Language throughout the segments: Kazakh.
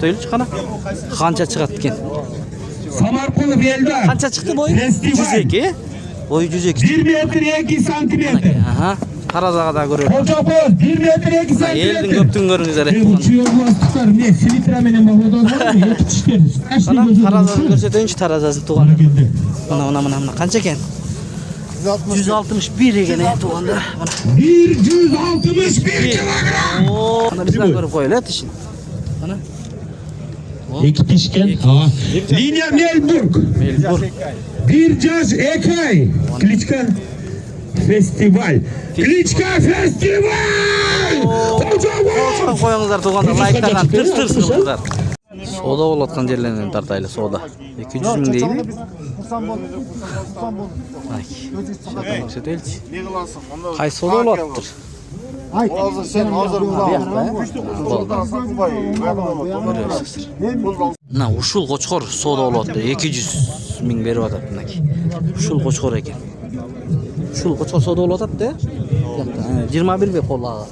Söyle çıkana. Kança çıkarttı ekan. Samarqulov Eldor. Kança çıktı boyu? 102. Boyu 102. 1 metr 2 santimetr. Aha. Tarazaga da görüyorum. Kocaboy 1 metr 2 santimetr. Elin köptün görünüzler. Uçuyor lastikler ne? Filtre menen bagada ne? Yetiştir. Ana tarazasını görseteyinçi tarazasını tuğan. Mana kança ekan? 161 ekan tuğanda. 161 kilogram. Oo, ana bizden görüp koyuyor tişin. Ana. İki pişken. Linya Melburg. Bir caz ekay. Kliçka festival. Kliçka festival. Kocaman. Koyuңuzдар туғандар, лайктардан тырс қылыңыздар. Сода болатқан жерлерінен тартайлы, сода. 200 мың дейді. Қай сода болаттыр? Мына ушул кочкор сода болуп атты. 200 миң берип атат мынакей. Ушул кочкор экен. Ушул кочкор сода болуп атат да. 21 бе колага.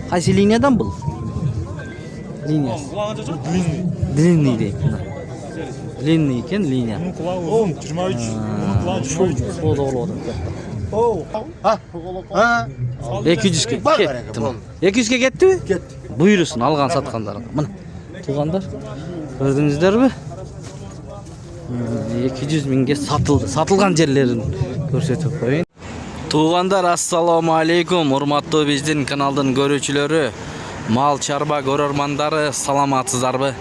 Кайсы линиядан бул? Линия. Длинный дейт мына. Длинный экен линия. 23. Ушул сода болуп атат. 200-ге кетті. 200-ге кетті бе? Кетті. Бұйырысын алған сатқандар. Мына туғандар. Көрдіңіздер бе? 200 мыңге сатылды. Сатылған жерлерін көрсетіп қойын. Туғандар, ассаламу алейкум. Урматтуу биздин каналдын көрүүчүлөрү, мал чарба көрөрмандары, саламатсыздарбы?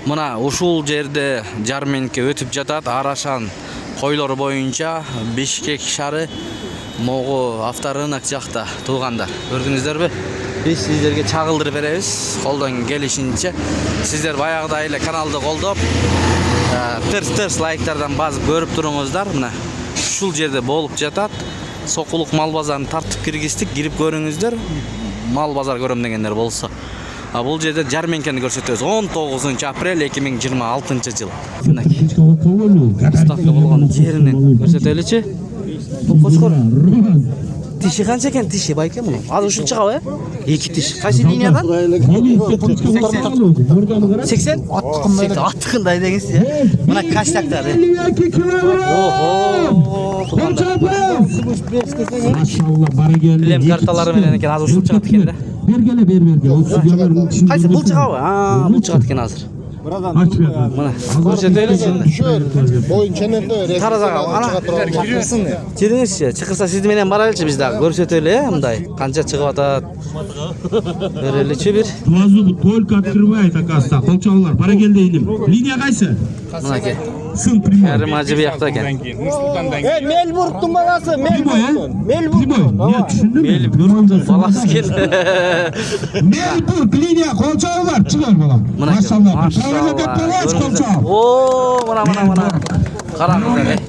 Мына ушул жерде жарменке өтүп жатат. Арашан койлор боюнча Бишкек шары Могу авторынак жакта туғандар. Көрдүңүздөр бе? Биз сиздерге чагылдырып беребиз. Колдон келишинче. Сиздер баягыда эле каналды колдоп, тырс лайктардан басып көрүп туруңуздар. Мына ушул жерде болуп жатат. Сокулук мал базарын тартып киргиздик. Кирип көрүңүздөр. Мал базар көрөм дегендер болсо. Бул жерде жарменкени көрсөтөбүз. 19 апрель 2026 жыл. Ставка болгон жеринен көрсөтөлүчү. Кочкор. Тиши канча экен? Тиши байке муну. Азыр ушул чыгабы? 2 тиш. Кайсы линиядан? 80? Аттыкындай дегенсиз, э? Мына каштактар. Охо. Машалла, бара келди. Билем карталары менен экен, азыр ушул чыгат экен да. Бергеле. Кайсы бул чыгабы? Бул чыгат экен азыр. Мына көрсөтөлүчү. Боюнча нерде? Таразага ана чыгыңызчы, чыкырса сиз менен барайлычы биз дагы көрсөтөлү, мындай канча чыгып атат. Көрөлүчү бир. Глазу только открывает, оказывается. Колчалар, бара келди илим. Линия кайсы? Мынакей. Сын прямой. Кәрим ажы биякта экен. Мельбургтун баласы, Мельбургтун. Нет, түшүндүм. Мельбургтун баласы экен. Мельбург линия колчалар чыгар балам. Машалла. О, мына. Караңыздар.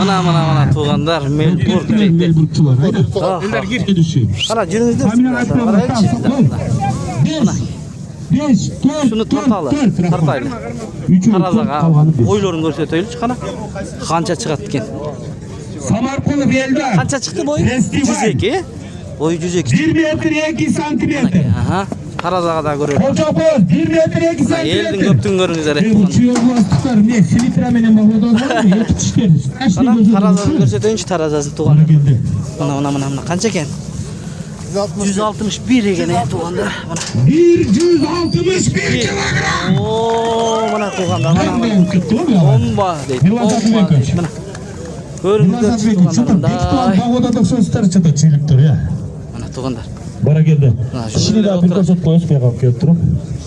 Мына туғандар Мельбург дейт. Мельбургчулар. Элдер кирди. Кара жүрүңүздөр. Шуну тартайлы. Таразага бойлорун көрсөтөйлүчү кана. Канча чыгат экен? Самарқулов Eldor. Канча чыкты бою? 102. Бою 102. 1 метр 2 сантиметр. Аха. Таразага да көрөм. Kocaboy 1 metr 2 santimetr. Элдин көптүн көрүңүздөр. Uçuyor lastikler ne? Filtre menen bagada ne? Yetiştir. Таразасын көрсөтөйүнчү, таразасын туган. Мына канча экен? 161 экен туганда. 161 kilogram. О, мына туганда, бомба дейт. Мына. Көрүңүздөр тугандар. Багодада сөздөр чыта чилип тур, я. Мына тугандар. Бара келди. Кишини да бир көрсөтүп коюш бек келип туруп.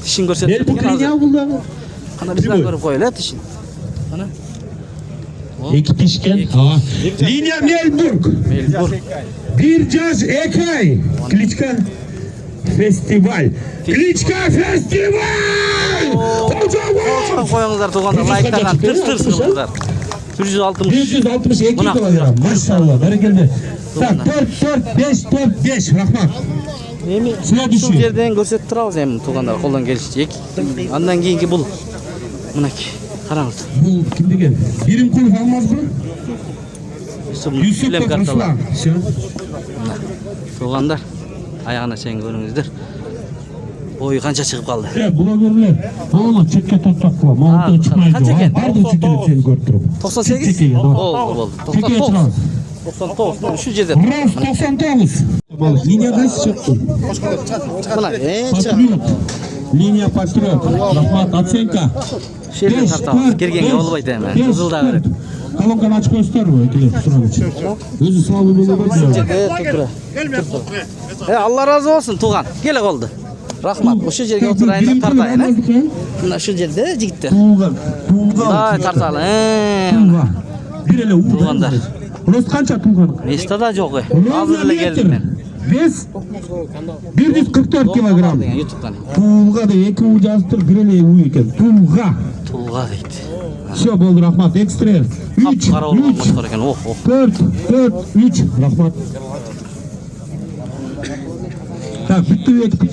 Тишин көрсөтүп турган. Кана бизден көрүп коелу, тишин. Мына. İki pişken. Linya Melburg. Bir caz ekay. Kliçka festival. Kliçka festival. Kocaman. Koyuңuzдар тугандар, лайктардан тырс кылыңыздар. 162 kilogram. Maşallah. Bari geldi. Tak 4-5 Rahmat. Эми ушул жерден көрсөтүп турабыз эми тугандар, колдон келишчи. Андан кийинки бул. Мынакей. Караңыз. Бул ким деген? Биримкулов Алмазбы? Юсуп карталар. Тугандар, аягына чейин көрүңүздөр. Boyu qancha chiqib qoldi? Blogerler. Oğlum çetke tutsak bu. Mağdur çıkmaydı. Kaç eken? Pardon çekelim seni götürüp. 98. Çekeye, doğru. Oldu. Çekeye 99. çıkarız. 99. Şu жерде. Rost 99. Linya qaysi chiqdi? Mana Patriot. Linya Patriot. Rahmat Atsenka. Şu yerden tartamiz. Kelgenge olmaydi hemen. Kızılda berip. Kolonkan açık göster bu ikili Surabiç. Özü sağlığı böyle Allah razı olsun Tuğan. Gele oldu. Rahmat. Şu жерге oturayın da tartayın. Mına şu жерде жигиттер. Tuğga. Da tartalım. Tuğga. Bir ele uğur. Tuğanдар. Rost kança Tuğga'nın? Nesta da yok. Hazır ele geldim ben. Biz 144 kilogram. YouTube'dan. Tuğga da iki uğur yazdır bir ele uğur iken. Tuğga. Tuğga deydi. Şu boldu rahmat. Ekstra. 3, Qara olgan 3, boshqar ekan. 4, 3. Rahmat. Tak bitti bir ekip.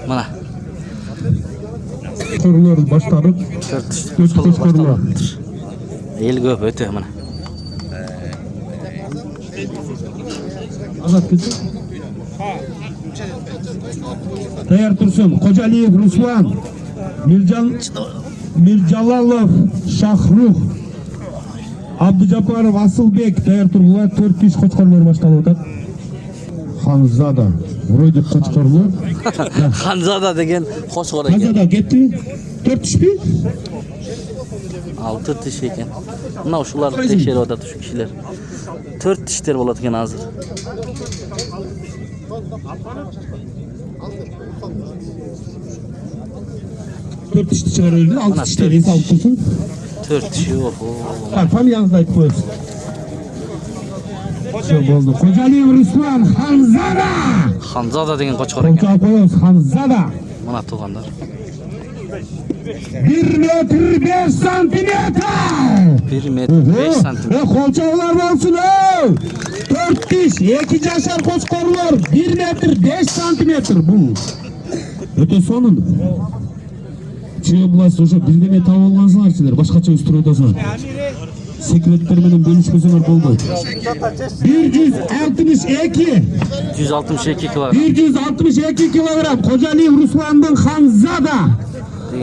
Mana. Korular başladık. 4 korular. El көп öte mana. Azat kesin. Tayar Tursun, Kocaliyev Ruslan, Mirjalalov Şahruh, Abdujaparov Asılbek, Tayar Turgular 400 koçkorlar başladı. Hanzada, Vroyduk koçkorlar. Hanzada degen qo'shqor ekan. Hanzada gitti. 400 bin. 6 tish ekan. Mana shular tekshiryapti shu kishilar. 4 tishlar bo'ladi ekan hozir. Dört dişli çıkarıyordu, altı dişleri hesap tutun. 4 tish yo'q. Tam yanınızda ayıp koyuyorsun. Şu oldu. Kocaliyev Ruslan, Hanzada. Hanzada degan qo'shqor ekan. Koltuğa koyuyoruz, Hanzada. Mana tug'anlar. 1 metre 5 santimetre. 1 metr 5 santimetr. Kolçaklar olsun o. 4 diş, 2 yaşar koçkorlar. 1 metre 5 santimetre bu. Öte sonun. Çiğe bulasın, şu bildiğine tav olgansınlar sizler. Başkaça üstüne otasınlar. Sekretlermenin bölüşmesiler oldu. 162. 162 kilogram. 162 kilogram. Kocaliyev Ruslan'dan Hanzada.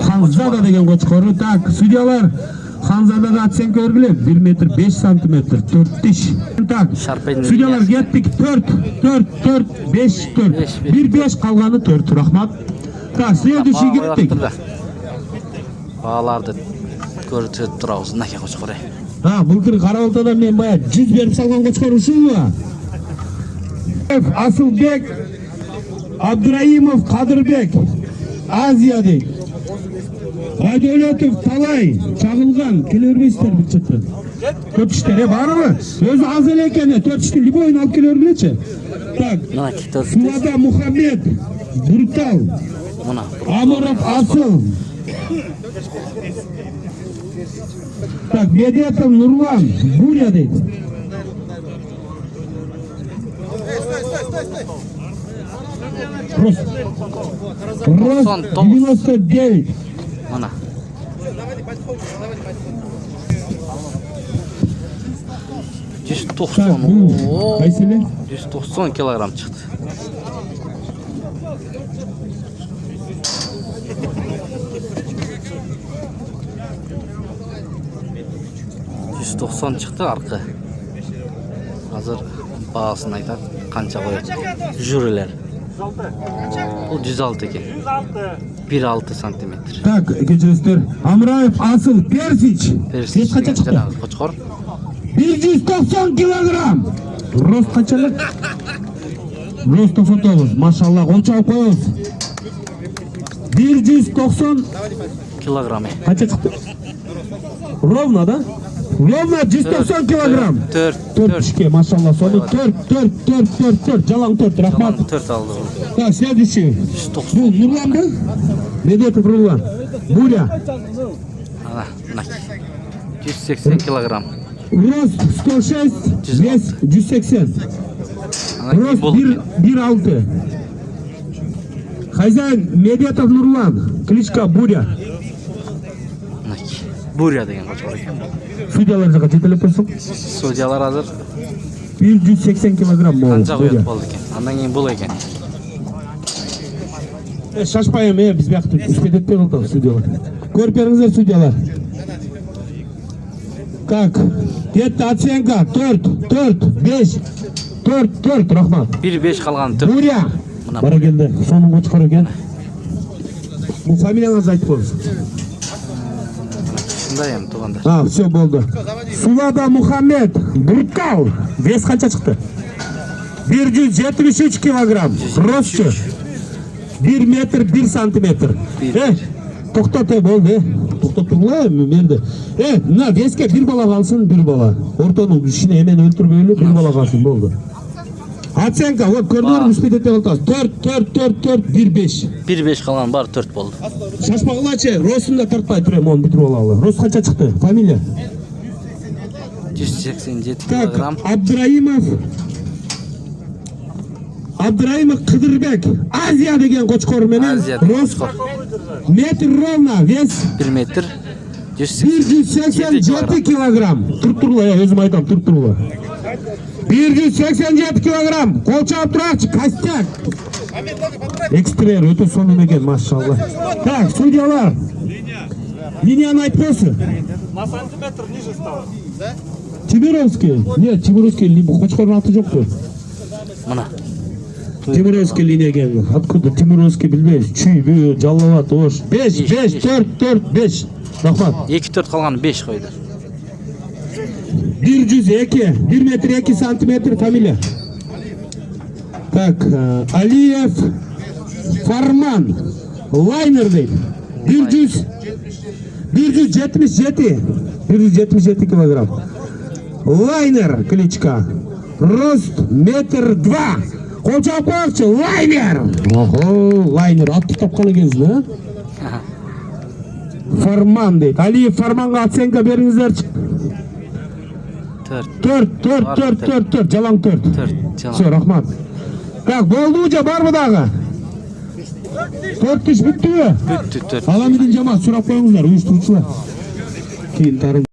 Hanzada degen koçkoru tak. Stüdyolar Hanzada'da Atsenka örgülü 1 metre 5 santimetre 4 diş. Tak. Stüdyolar gittik 4 5 1 5 kalganı 4 rahmat. Tak следующий gittik. Bağlardı. Көрсөтүп турабыз. Мынакей qo'shqor. Ha былтыр Карабалтадан мен бая 100 берип салган koçkor ушул. Asılbek Abdurayimov Kadırbek Азия дейт. Айдөлөтов талай чагылган келе бербейсиздер бул четтен. Көп иштер барбы? Өзү аз эле экен, 4 иштин любойун алып келе бергилечи. Так. Сулада Мухаммед Буртал. Мына. Амуров Асыл. Так, Медетов Нурлан Буря дейт. Рост 99. Mana. Так, bu kayseli? 190 kilogram çıktı. %90 çıktı arka. Hazır bağısını aytar. Kança koyacak. Jüriler. Bu 106 ekan. 1.6 santimetr. Так, kechirasiz. Amrayev Asıl Persiç. Persiç Kaça çıktı? Qo'chqor. 190 kilogram. Rost kaçalık? Rost 99. Maşallah kolçağı koyuyoruz. 190 Kilogram. kaça çıktı? Ровно da? Ровно 190 kilogram. 4 işke maşallah. Sonu 4. Jalan 4. Rahmat. 4 aldı. Так, следующий. 190. Bu Nurlan mı? Medetov Nurlan. Burya. Ana, nak. 180 kilogram. Rost 106. Вес 180. Rost 1.6. Хозяин Медетов Нурлан. Кличка Буря. Nak. Burya degan qo'chqor ekan. Судьялар жаққа жетелеп тұрсың. Судьялар hazır. 180 kilogram bu. Qancha qo'yib bo'ldi ekan. Андан кейін бұл екен. Шашпайым, біз бияқты үспет етпей қалдық судьялар. Көріп беріңіздер судьялар. Так, кетті оценка 4, рахмат. 1-5 қалған 4. Буря. Бара келді, соның қочқар екен. Бұл фамилияңыз айтып болыңыз. Шындай ем, туғандар. Все болды. Сулада Мухаммед, Буркал. Вес қанша шықты? 173 килограмм. Ростчы. 1 метр 1 сантиметр. Тоқтат болды. Тоқтат тұрғылай мерді. Мына веске бір бала қалсын, бір бала. Ортаның ішіне емен өлтірбейлі, бір бала қалсын болды. Оценка, көрдіңір мүспедетте қалтас. 4, 1-5. 1-5 қалған бар 4 болды. Шашпағылачы, Росында тартпай тұрем, оны бітіріп алалы. Рос қанша шықты? Фамилия? 187 Так, килограмм. Абдраимов Қыдырбек, Азия деген қочқорменен, Рос метр ровно, вес 1 метр 187 килограмм. Тұртырлы, өзім айтам, тұртырлы. 187 килограмм, қолчап тұрақшы, костяк. Экстрер, өте соны екен, машалла. Так, судьялар, линияны айтпосы. На сантиметр ниже стало. Тимировский, нет, Тимировский, қочқорын аты жоқ қой. Мына. Тимировский линия келді. Откуда Тимировский білбейсіз? Чүй, жаллават, ош. 5, 4, 5. Рахмат. 2-4 қалған 5 қойды. 102, 1 метр 2 сантиметр фамилия. Так, Алиев Фарман. Лайнер дейді. 177 килограмм. Лайнер кличка. Рост метр 2. Қолчап қояқшы, лайнер! Охо, лайнер, атты тапқан екенсің, Фарман дейді. Алиев Фарманға оценка беріңіздер. 4, жалаң 4. Все, рахмат. Так, болды ұжа, бар бұдағы? 4 түш бітті бі? Бүтті 4. Аламеден жамат, сұрап қойыңыздар, ұйыштырушылар. Кейін тарым.